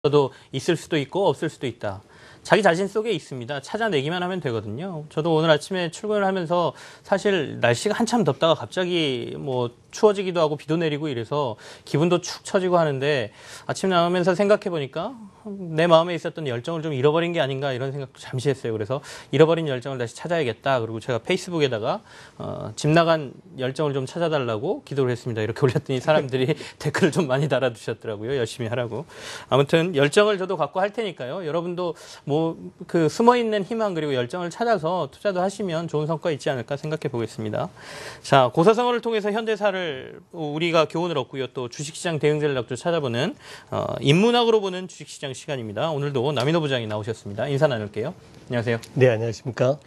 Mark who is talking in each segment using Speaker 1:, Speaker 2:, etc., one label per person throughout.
Speaker 1: 도 있을 수도 있고 없을 수도 있다. 자기 자신 속에 있습니다. 찾아내기만 하면 되거든요. 저도 오늘 아침에 출근을 하면서 사실 날씨가 한참 덥다가 갑자기 뭐 추워지기도 하고 비도 내리고 이래서 기분도 축 처지고 하는데 아침 나오면서 생각해 보니까 내 마음에 있었던 열정을 좀 잃어버린 게 아닌가 이런 생각도 잠시 했어요. 그래서 잃어버린 열정을 다시 찾아야겠다. 그리고 제가 페이스북에다가 집 나간 열정을 좀 찾아달라고 기도를 했습니다. 이렇게 올렸더니 사람들이 댓글을 좀 많이 달아주셨더라고요. 열심히 하라고. 아무튼 열정을 저도 갖고 할 테니까요. 여러분도 뭐 그 숨어있는 희망 그리고 열정을 찾아서 투자도 하시면 좋은 성과 있지 않을까 생각해 보겠습니다. 자, 고사성어를 통해서 현대사를 우리가 교훈을 얻고요. 또 주식시장 대응 전략도 찾아보는 인문학으로 보는 주식시장 시간입니다. 오늘도 남인호 부장이 나오셨습니다. 인사 나눌게요. 안녕하세요.
Speaker 2: 네, 안녕하십니까.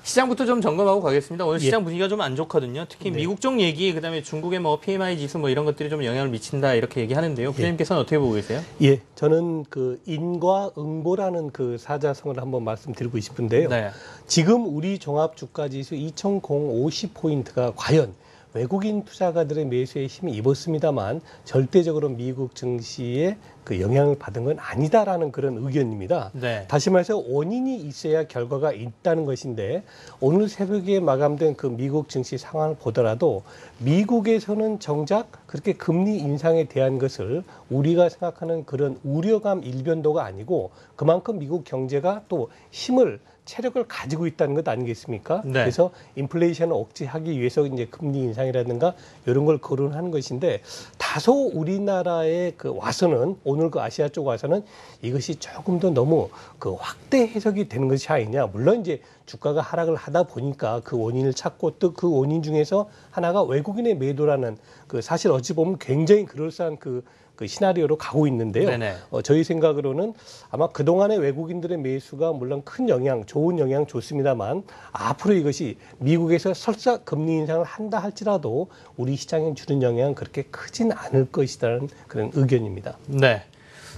Speaker 1: 시장부터 좀 점검하고 가겠습니다. 오늘 시장 분위기가 좀 안 좋거든요. 특히 미국 쪽 얘기, 그다음에 중국의 뭐 PMI 지수 뭐 이런 것들이 좀 영향을 미친다 이렇게 얘기하는데요. 부장님께서는 어떻게 보고 계세요?
Speaker 2: 예, 저는 그 인과응보라는 그 사자성어를 한번 말씀드리고 싶은데요.
Speaker 1: 네.
Speaker 2: 지금 우리 종합주가지수 2050포인트가 과연 외국인 투자가들의 매수에 힘이 입었습니다만 절대적으로 미국 증시에 그 영향을 받은 건 아니다라는 그런 의견입니다.
Speaker 1: 네.
Speaker 2: 다시 말해서 원인이 있어야 결과가 있다는 것인데 오늘 새벽에 마감된 그 미국 증시 상황을 보더라도 미국에서는 정작 그렇게 금리 인상에 대한 것을 우리가 생각하는 그런 우려감 일변도가 아니고 그만큼 미국 경제가 또 체력을 가지고 있다는 것 아니겠습니까?
Speaker 1: 네.
Speaker 2: 그래서 인플레이션을 억제하기 위해서 이제 금리 인상이라든가 이런 걸 거론하는 것인데 다소 우리나라에 그 와서는 오늘 그 아시아 쪽 와서는 이것이 조금 더 너무 그 확대 해석이 되는 것이 아니냐. 물론 이제 주가가 하락을 하다 보니까 그 원인을 찾고 또 그 원인 중에서 하나가 외국인의 매도라는 그 사실 어찌 보면 굉장히 그럴싸한 그 시나리오로 가고 있는데요. 저희 생각으로는 아마 그동안의 외국인들의 매수가 물론 큰 영향, 좋은 영향 줬습니다만 앞으로 이것이 미국에서 설사 금리 인상을 한다 할지라도 우리 시장에 주는 영향은 그렇게 크진 않을 것이라는 그런 의견입니다.
Speaker 1: 네.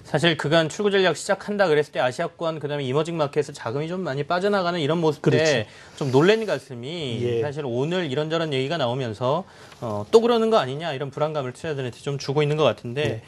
Speaker 1: 사실 그간 출구 전략 시작한다 그랬을 때 아시아권 그다음에 이머징 마켓에서 자금이 좀 많이 빠져나가는 이런 모습 때
Speaker 2: 그렇죠.
Speaker 1: 좀 놀란 가슴이 사실 오늘 이런저런 얘기가 나오면서 또 그러는 거 아니냐 이런 불안감을 투자자들한테 좀 주고 있는 것 같은데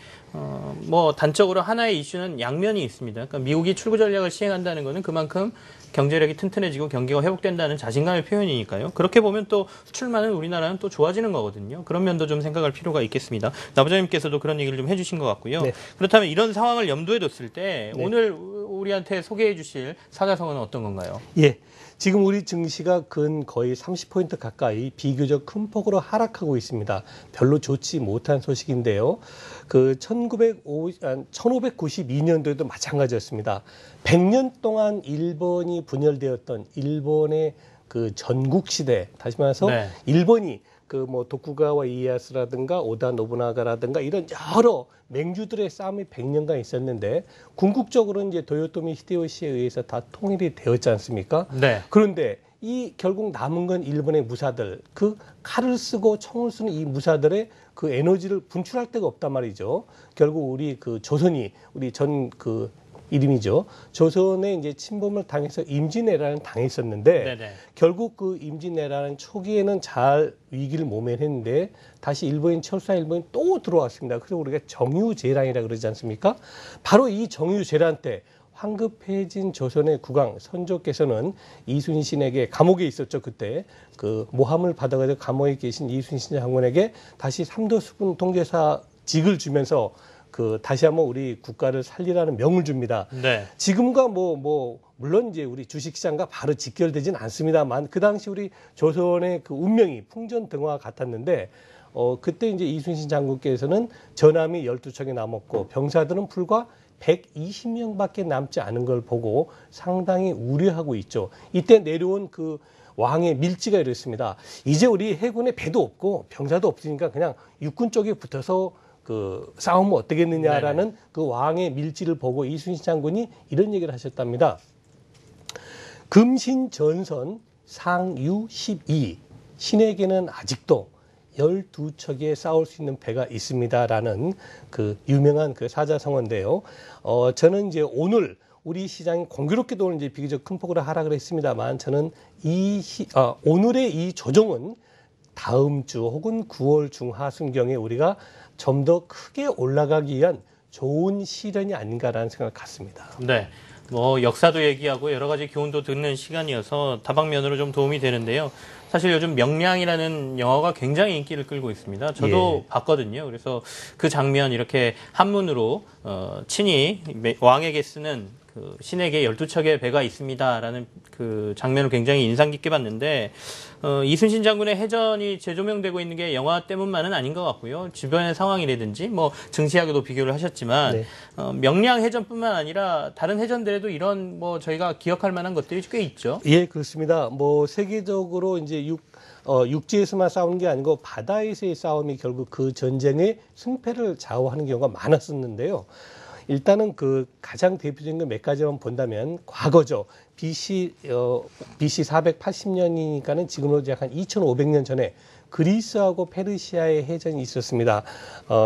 Speaker 1: 뭐 단적으로 하나의 이슈는 양면이 있습니다. 그러니까 미국이 출구 전략을 시행한다는 거는 그만큼 경제력이 튼튼해지고 경기가 회복된다는 자신감의 표현이니까요. 그렇게 보면 또 수출만은 우리나라는 또 좋아지는 거거든요. 그런 면도 좀 생각할 필요가 있겠습니다. 나 부장님께서도 그런 얘기를 좀 해주신 것 같고요. 네. 그렇다면 이런 상황을 염두에 뒀을 때 오늘 우리한테 소개해 주실 사자성어는 어떤 건가요?
Speaker 2: 예. 지금 우리 증시가 거의 30포인트 가까이 비교적 큰 폭으로 하락하고 있습니다. 별로 좋지 못한 소식인데요. 1592년도에도 마찬가지였습니다. 100년 동안 일본이 분열되었던 일본의 그 전국시대, 다시 말해서 일본이 도쿠가와 이에야스라든가 오다 노부나가라든가 이런 여러 맹주들의 싸움이 100년간 있었는데 궁극적으로는 이제 도요토미 히데요시에 의해서 다 통일이 되었지 않습니까? 네. 그런데 결국 남은 건 일본의 무사들, 그 칼을 쓰고 총을 쓰는 이 무사들의 그 에너지를 분출할 데가 없단 말이죠. 결국 우리 조선이 우리 이름이죠. 조선에 이제 침범을 당해서 임진왜란을 당했었는데 결국 그 임진왜란 초기에는 잘 위기를 모면했는데 다시 철수한 일본이 또 들어왔습니다. 그래서 우리가 정유재란이라고 그러지 않습니까? 바로 이 정유재란 때 황급해진 조선의 국왕 선조께서는 이순신에게 감옥에 있었죠. 그때 모함을 받아가지고 감옥에 계신 이순신 장군에게 다시 삼도수군 통제사직을 주면서 다시 한번 우리 국가를 살리라는 명을 줍니다. 네. 지금과 물론 이제 우리 주식시장과 바로 직결되진 않습니다만 그 당시 우리 조선의 그 운명이 풍전등화 같았는데 그때 이제 이순신 장군께서는 전함이 12척이 남았고 병사들은 불과 120명밖에 남지 않은 걸 보고 상당히 우려하고 있죠. 이때 내려온 왕의 밀지가 이랬습니다. 이제 우리 해군에 배도 없고 병사도 없으니까 그냥 육군 쪽에 붙어서 싸우면 어떻겠느냐라는 그 왕의 밀지를 보고 이순신 장군이 이런 얘기를 하셨답니다. 금신전선 상유 12 신에게는 아직도 12척에 싸울 수 있는 배가 있습니다라는 유명한 사자성어인데요. 저는 이제 오늘 우리 시장이 공교롭게도 오늘 이제 비교적 큰 폭으로 하락을 했습니다만 저는 오늘의 이 조정은 다음 주 혹은 9월 중하순경에 우리가 좀 더 크게 올라가기 위한 좋은 시련이 아닌가라는 생각을 갖습니다.
Speaker 1: 네. 뭐 역사도 얘기하고 여러 가지 교훈도 듣는 시간이어서 다방면으로 좀 도움이 되는데요. 사실 요즘 명량이라는 영화가 굉장히 인기를 끌고 있습니다. 저도 봤거든요. 그래서 그 장면 이렇게 한문으로 친히 왕에게 쓰는 그 신에게 12척의 배가 있습니다라는 그 장면을 굉장히 인상 깊게 봤는데 이순신 장군의 해전이 재조명되고 있는 게 영화 때문만은 아닌 것 같고요. 주변의 상황이라든지 뭐 증시하고도 비교를 하셨지만 명량 해전뿐만 아니라 다른 해전들에도 이런 뭐 저희가 기억할 만한 것들이 꽤 있죠.
Speaker 2: 예, 그렇습니다. 뭐 세계적으로 이제 육지에서만 싸우는 게 아니고 바다에서의 싸움이 결국 그 전쟁의 승패를 좌우하는 경우가 많았었는데요. 일단은 그 가장 대표적인 몇 가지만 본다면 과거죠. BC 480년이니까는 지금으로 약 한 2500년 전에 그리스하고 페르시아의 해전이 있었습니다.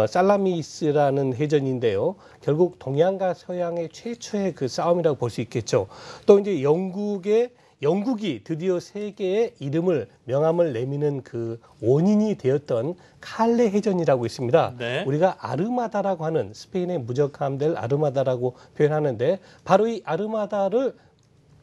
Speaker 2: 살라미스라는 해전인데요. 결국 동양과 서양의 최초의 그 싸움이라고 볼 수 있겠죠. 또 이제 영국이 드디어 세계의 명함을 내미는 그 원인이 되었던 칼레 해전이라고 있습니다.
Speaker 1: 네.
Speaker 2: 우리가 아르마다라고 하는 스페인의 무적 함대를 아르마다라고 표현하는데 바로 이 아르마다를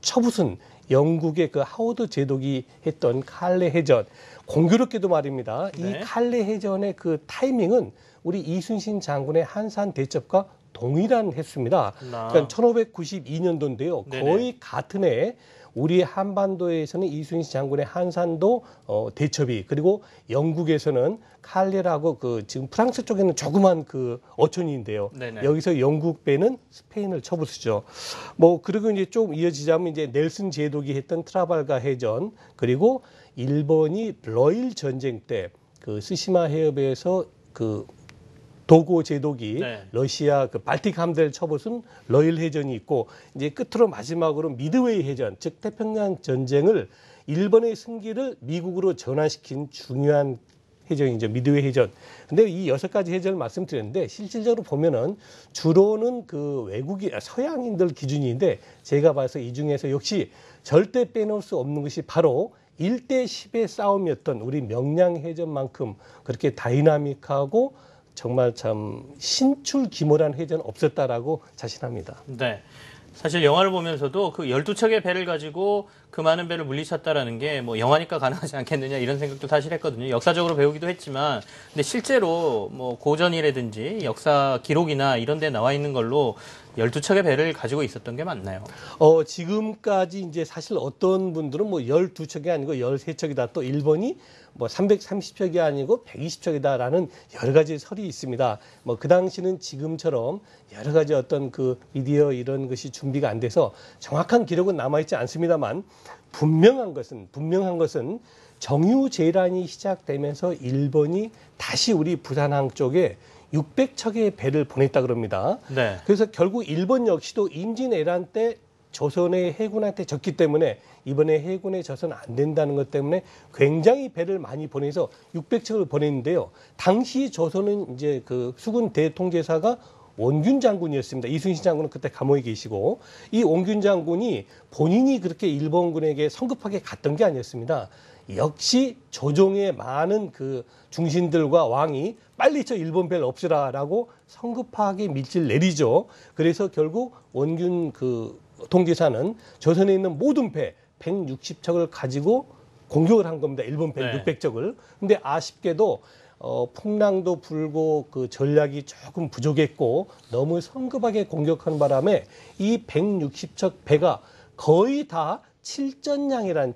Speaker 2: 쳐부순 영국의 그 하워드 제독이 했던 칼레 해전. 공교롭게도 말입니다.
Speaker 1: 네.
Speaker 2: 이 칼레 해전의 그 타이밍은 우리 이순신 장군의 한산 대첩과 동일한 해수입니다. 그러니까 1592년도인데요. 거의 같은 해 우리 한반도에서는 이순신 장군의 한산도 대첩이 그리고 영국에서는 칼레라고 그 지금 프랑스 쪽에는 조그만 그 어촌인데요.
Speaker 1: 네네.
Speaker 2: 여기서 영국 배는 스페인을 쳐부수죠. 뭐 그리고 이제 좀 이어지자면 이제 넬슨 제독이 했던 트라발가 해전 그리고 일본이 러일 전쟁 때 그 스시마 해협에서 그 도고 제독이 러시아 그 발틱 함대를 쳐부순 러일 해전이 있고 이제 끝으로 마지막으로 미드웨이 해전, 즉 태평양 전쟁을 일본의 승기를 미국으로 전환시킨 중요한 해전이죠. 미드웨이 해전. 근데 이 6가지 해전을 말씀드렸는데 실질적으로 보면은 주로는 그 서양인들 기준인데 제가 봐서 이 중에서 역시 절대 빼놓을 수 없는 것이 바로 1대 10의 싸움이었던 우리 명량해전만큼 그렇게 다이나믹하고 정말 참 신출귀몰한 해전 없었다라고 자신합니다.
Speaker 1: 네. 사실 영화를 보면서도 그 12척의 배를 가지고 그 많은 배를 물리쳤다라는 게 뭐 영화니까 가능하지 않겠느냐 이런 생각도 사실 했거든요. 역사적으로 배우기도 했지만 근데 실제로 뭐 고전이라든지 역사 기록이나 이런 데 나와 있는 걸로 12척의 배를 가지고 있었던 게 맞나요?
Speaker 2: 지금까지 이제 사실 어떤 분들은 뭐 12척이 아니고 13척이다. 또 일본이 뭐 330척이 아니고 120척이다라는 여러 가지 설이 있습니다. 뭐 그 당시는 지금처럼 여러 가지 어떤 그 미디어 이런 것이 준비가 안 돼서 정확한 기록은 남아있지 않습니다만 분명한 것은 정유재란이 시작되면서 일본이 다시 우리 부산항 쪽에 600척의 배를 보냈다 그럽니다.
Speaker 1: 네.
Speaker 2: 그래서 결국 일본 역시도 임진왜란 때 조선의 해군한테 졌기 때문에 이번에 해군에 져서는 안 된다는 것 때문에 굉장히 배를 많이 보내서 600척을 보냈는데요. 당시 조선은 이제 그 수군 대통제사가 원균 장군이었습니다. 이순신 장군은 그때 감옥에 계시고 이 원균 장군이 본인이 그렇게 일본군에게 성급하게 갔던 게 아니었습니다. 역시 조정의 많은 그 중신들과 왕이 빨리 저 일본 배를 없애라라고 성급하게 밀지를 내리죠. 그래서 결국 원균 그 통제사는 조선에 있는 모든 배 160척을 가지고 공격을 한 겁니다. 일본 배 600척을. 근데 아쉽게도 풍랑도 불고 그 전략이 조금 부족했고 너무 성급하게 공격한 바람에 이 160척 배가 거의 다 칠천량이라는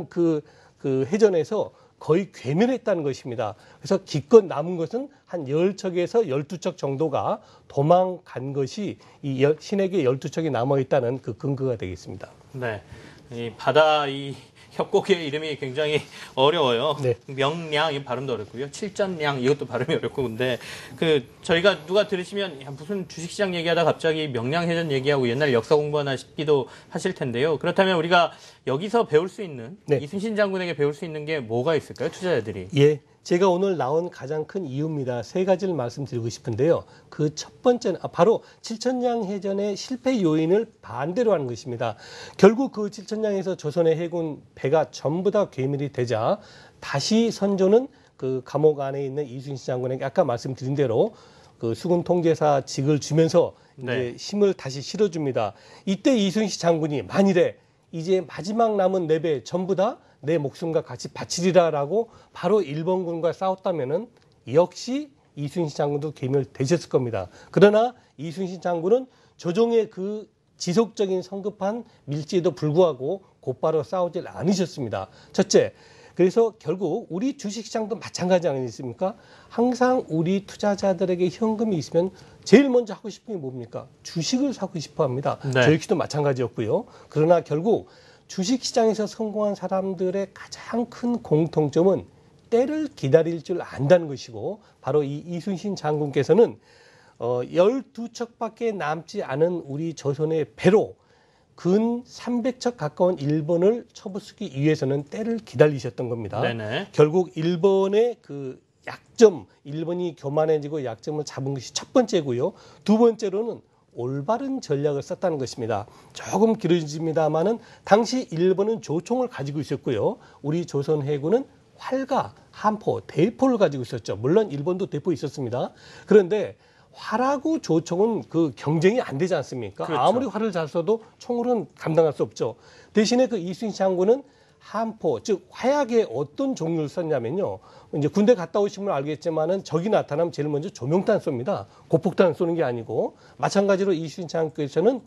Speaker 2: 그 해전에서 거의 괴멸했다는 것입니다. 그래서 기껏 남은 것은 한 10척에서 12척 정도가 도망간 것이 이 신에게 12척이 남아있다는 그 근거가 되겠습니다.
Speaker 1: 네. 이 바다 이 협곡의 이름이 굉장히 어려워요.
Speaker 2: 네.
Speaker 1: 명량 이 발음도 어렵고요. 칠전량 이것도 발음이 어렵고 근데 그 저희가 누가 들으시면 야, 무슨 주식시장 얘기하다 갑자기 명량해전 얘기하고 옛날 역사 공부하나 싶기도 하실 텐데요. 그렇다면 우리가 여기서 배울 수 있는 이순신 장군에게 배울 수 있는 게 뭐가 있을까요? 투자자들이.
Speaker 2: 예. 제가 오늘 나온 가장 큰 이유입니다. 3가지를 말씀드리고 싶은데요. 그 첫 번째는 바로 칠천량 해전의 실패 요인을 반대로 하는 것입니다. 결국 그 칠천량에서 조선의 해군 배가 전부 다 괴멸이 되자 다시 선조는 그 감옥 안에 있는 이순신 장군에게 아까 말씀드린 대로 그 수군 통제사직을 주면서
Speaker 1: 네.
Speaker 2: 이제 힘을 다시 실어줍니다. 이때 이순신 장군이 만일에 이제 마지막 남은 4배 전부 다 내 목숨과 같이 바치리라라고 바로 일본군과 싸웠다면은 역시 이순신 장군도 괴멸되셨을 겁니다. 그러나 이순신 장군은 조정의 그 지속적인 성급한 밀지에도 불구하고 곧바로 싸우질 않으셨습니다. 첫째, 그래서 결국 우리 주식시장도 마찬가지 아니겠습니까? 항상 우리 투자자들에게 현금이 있으면 제일 먼저 하고 싶은 게 뭡니까? 주식을 사고 싶어 합니다.
Speaker 1: 네.
Speaker 2: 저희 역시도 마찬가지였고요. 그러나 결국 주식시장에서 성공한 사람들의 가장 큰 공통점은 때를 기다릴 줄 안다는 것이고, 바로 이 이순신 장군께서는 12척밖에 남지 않은 우리 조선의 배로 근 300척 가까운 일본을 쳐부수기 위해서는 때를 기다리셨던 겁니다.
Speaker 1: 네네.
Speaker 2: 결국 일본의 그 약점, 일본이 교만해지고 약점을 잡은 것이 첫 번째고요. 두 번째로는 올바른 전략을 썼다는 것입니다. 조금 길어집니다만은 당시 일본은 조총을 가지고 있었고요. 우리 조선 해군은 활과 함포, 대포를 가지고 있었죠. 물론 일본도 대포 있었습니다. 그런데 활하고 조총은 그 경쟁이 안 되지 않습니까?
Speaker 1: 그렇죠.
Speaker 2: 아무리 활을 잘 쏴도 총으로는 감당할 수 없죠. 대신에 그 이순신 장군은 함포, 즉 화약의 어떤 종류를 썼냐면요. 이제 군대 갔다 오신 분은 알겠지만은 적이 나타나면 제일 먼저 조명탄 쏩니다. 고폭탄 쏘는 게 아니고, 마찬가지로 이순신 장군께서는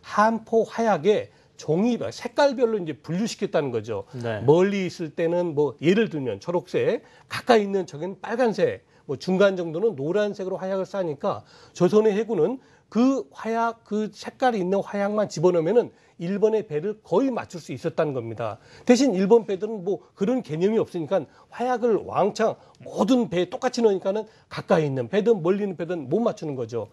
Speaker 2: 함포 화약에 종이 색깔별로 이제 분류시켰다는 거죠.
Speaker 1: 네.
Speaker 2: 멀리 있을 때는 뭐 예를 들면 초록색, 가까이 있는 적은 빨간색, 뭐 중간 정도는 노란색으로 화약을 쏴니까 조선의 해군은 그 화약, 그 색깔이 있는 화약만 집어넣으면은 일본의 배를 거의 맞출 수 있었다는 겁니다. 대신 일본 배들은 뭐 그런 개념이 없으니까 화약을 왕창 모든 배에 똑같이 넣으니까는 가까이 있는 배든 멀리 있는 배든 못 맞추는 거죠.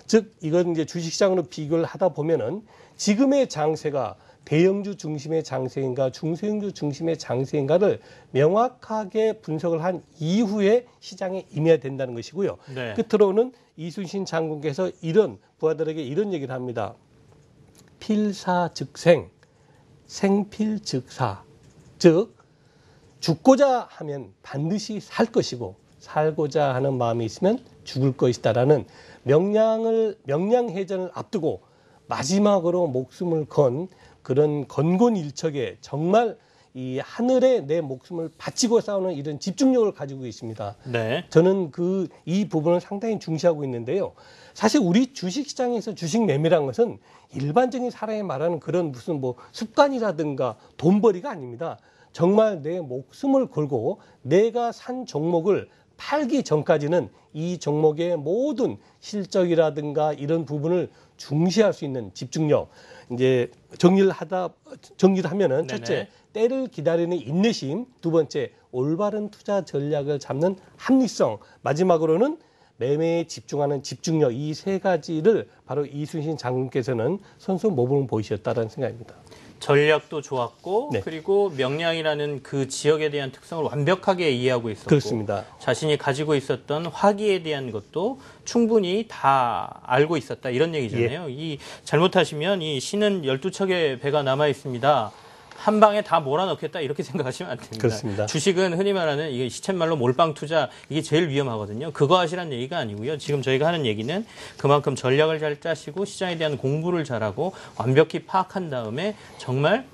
Speaker 2: 즉 이건 이제 주식시장으로 비교를 하다 보면은 지금의 장세가 대형주 중심의 장세인가 중소형주 중심의 장세인가를 명확하게 분석을 한 이후에 시장에 임해야 된다는 것이고요.
Speaker 1: 네.
Speaker 2: 끝으로는 이순신 장군께서 이런 부하들에게 이런 얘기를 합니다. 필사즉생, 생필즉사. 즉 죽고자 하면 반드시 살 것이고 살고자 하는 마음이 있으면 죽을 것이다라는 명량해전을 앞두고 마지막으로 목숨을 건 그런 건곤일척에 정말 이 하늘에 내 목숨을 바치고 싸우는 이런 집중력을 가지고 있습니다.
Speaker 1: 네.
Speaker 2: 저는 이 부분을 상당히 중시하고 있는데요. 사실 우리 주식시장에서 주식 매매란 것은 일반적인 사람이 말하는 그런 무슨 뭐 습관이라든가 돈벌이가 아닙니다. 정말 내 목숨을 걸고 내가 산 종목을 팔기 전까지는 이 종목의 모든 실적이라든가 이런 부분을 중시할 수 있는 집중력. 이제 정리를 하면은
Speaker 1: 네네.
Speaker 2: 첫째, 때를 기다리는 인내심. 두 번째, 올바른 투자 전략을 잡는 합리성. 마지막으로는 매매에 집중하는 집중력. 이 세 가지를 바로 이순신 장군께서는 선수 모범을 보이셨다는 생각입니다.
Speaker 1: 전략도 좋았고
Speaker 2: 네.
Speaker 1: 그리고 명량이라는 그 지역에 대한 특성을 완벽하게 이해하고 있었고
Speaker 2: 그렇습니다.
Speaker 1: 자신이 가지고 있었던 화기에 대한 것도 충분히 다 알고 있었다 이런 얘기잖아요. 이 잘못하시면 이 신은 12척의 배가 남아 있습니다. 한 방에 다 몰아넣겠다 이렇게 생각하시면 안 됩니다.
Speaker 2: 그렇습니다.
Speaker 1: 주식은 흔히 말하는 이게 시쳇말로 몰빵 투자 이게 제일 위험하거든요. 그거 하시라는 얘기가 아니고요. 지금 저희가 하는 얘기는 그만큼 전략을 잘 짜시고 시장에 대한 공부를 잘하고 완벽히 파악한 다음에 정말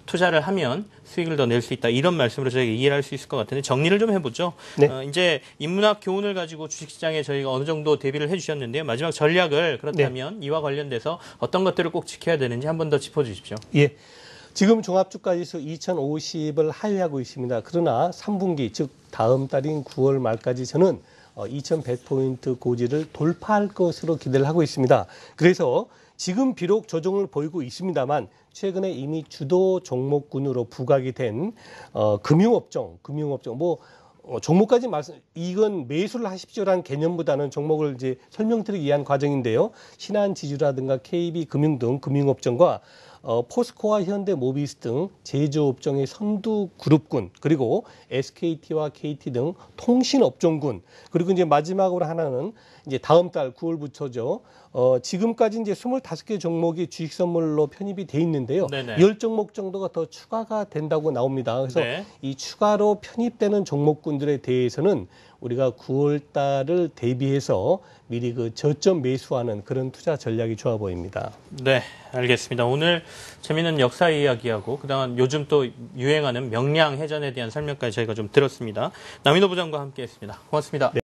Speaker 1: 투자를 하면 수익을 더 낼 수 있다. 이런 말씀으로 저희가 이해를 할 수 있을 것 같은데 정리를 좀 해보죠.
Speaker 2: 네.
Speaker 1: 이제 인문학 교훈을 가지고 주식시장에 저희가 어느 정도 대비를 해주셨는데요. 마지막 전략을 그렇다면 이와 관련돼서 어떤 것들을 꼭 지켜야 되는지 한 번 더 짚어주십시오.
Speaker 2: 예. 지금 종합주가지수 2050을 하회하고 있습니다. 그러나 3분기, 즉 다음 달인 9월 말까지 저는 2100포인트 고지를 돌파할 것으로 기대를 하고 있습니다. 그래서 지금 비록 조정을 보이고 있습니다만 최근에 이미 주도 종목군으로 부각이 된 금융업종 뭐 종목까지 이건 매수를 하십시오라는 개념보다는 종목을 이제 설명드리기 위한 과정인데요. 신한지주라든가 KB금융 등 금융업종과 포스코와 현대모비스 등 제조업종의 선두 그룹군, 그리고 SKT와 KT 등 통신업종군, 그리고 이제 마지막으로 하나는 이제 다음 달 9월부터죠. 지금까지 이제 25개 종목이 주식 선물로 편입이 돼 있는데요.
Speaker 1: 네네.
Speaker 2: 10종목 정도가 더 추가가 된다고 나옵니다. 그래서
Speaker 1: 네.
Speaker 2: 이 추가로 편입되는 종목군들에 대해서는 우리가 9월 달을 대비해서 미리 그 저점 매수하는 그런 투자 전략이 좋아 보입니다.
Speaker 1: 네, 알겠습니다. 오늘 재미있는 역사 이야기하고 그다음 요즘 또 유행하는 명량 해전에 대한 설명까지 저희가 좀 들었습니다. 남인호 부장과 함께했습니다. 고맙습니다.
Speaker 2: 네.